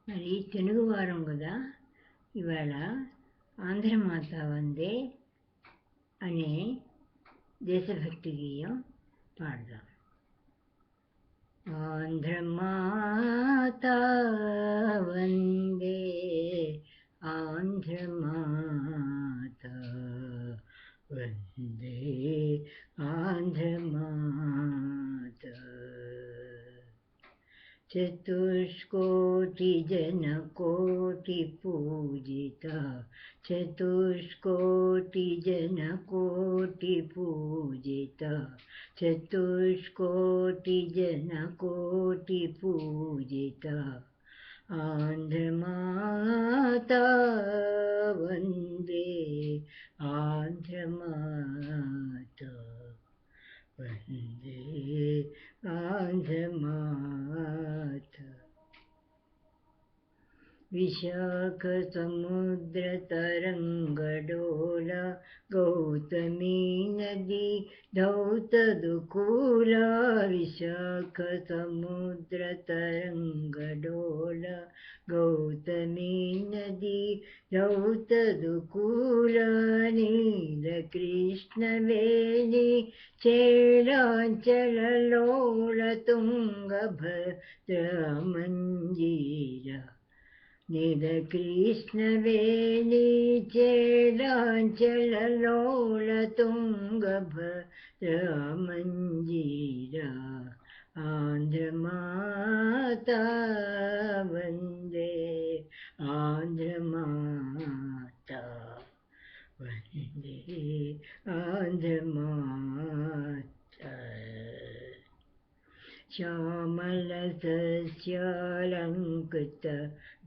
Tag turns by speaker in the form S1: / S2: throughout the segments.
S1: మరి తెలుగు వారం కదా, ఇవాళ ఆంధ్రమాత వందే అనే దేశభక్తి గేయం పాడదాం. ఆంధ్రమాత వందే, ఆంధ్రమాత వందే, ఆంధ్రమాత. చతుష్కోటిజనకోటి పూజిత, చతుష్కోటిజనకోటి పూజిత, చతుష్కోటిజనకోటి పూజిత ఆంధ్రమాత వందే, ఆంధ్రమాత వందే, ఆంధ్రమాత. విశాఖ సముద్ర తరంగడోల, గౌతమీ నది ధౌతదుకూల. విశాఖ సముద్ర తరంగడోల, గౌతమీ నది ధౌతదుకూల. నీలకృష్ణవేణి చేలాంచలలోల, తుంగభద్ర మంజీర. నీలకృష్ణవేణి చేలాంచలలోల, తుంగభద్ర మంజీర. ఆంధ్రమాత వందే, ఆంధ్రమాత వందే, ఆంధ్రమాత. శ్యామల సస్యాలంకృత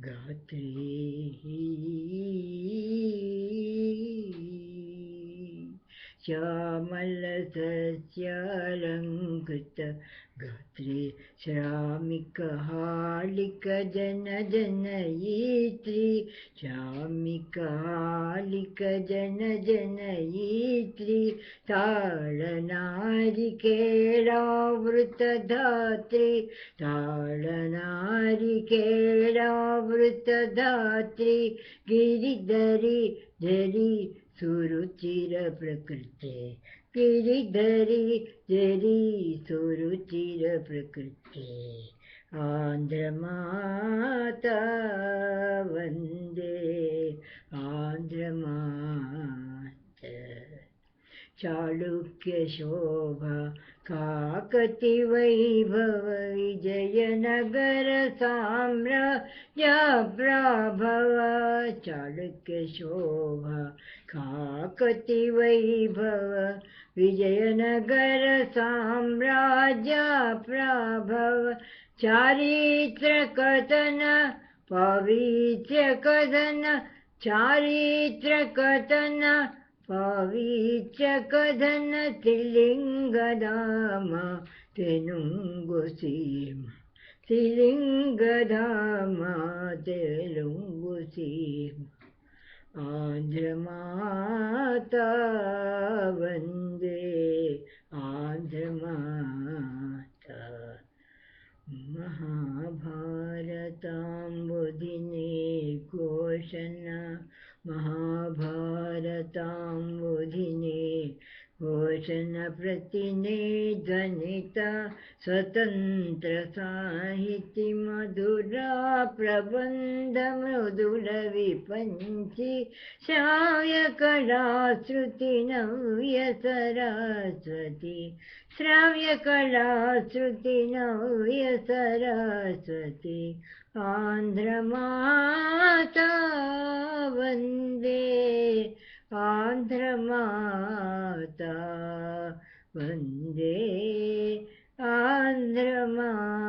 S1: గాత్రీ, శ్యామల సస్యాలంకృత గాత్రీ. శ్రామిక హాళిక జన జనయిత్రీ, శ్రామిక హాళిక జన జనయిత్రీ. తాళనారికేళావృత ధాత్రీ, తాళనారికేళావృత ధాత్రీ. గిరిధరి ధరి సురుచిర ప్రకృతే, గిరిధరి ధరి సురుచిర ప్రకృతే. ఆంధ్రమాత వందే, ఆంధ్రమాత. చాళుక్య శోభ కాకతి వైభవ, విజయనగర సామ్రాజ్య ప్రాభవ. చాళుక్య శోభ కాకతి వైభవ, విజయనగర సామ్రాజ్య ప్రాభవ. చారిత్ర కథన పవిత్ర కథన, చారిత్ర కథన పవిత్ర కథన. త్రిలింగధామ తెనుంగు సీమ, త్రిలింగధామ తెలుంగు సీమ. ఆంధ్రమాత వందే, ఆంధ్రమాత. మహాభారతాంబుధినే ఘోషణ, మహాభారతాంబుధినే ఘోషణ. ప్రతినే ధ్వనిత స్వతంత్ర సాహితి, మధురా ప్రబంధ మృదుల విపంచి. శ్రావ్య కళాశ్రుతి నవ్య సరస్వతి, శ్రావ్య కళాశ్రుతి నవ్య సరస్వతి. ఆంధ్రమాత వందే, ఆంధ్రమాత వందే, ఆంధ్రమాత.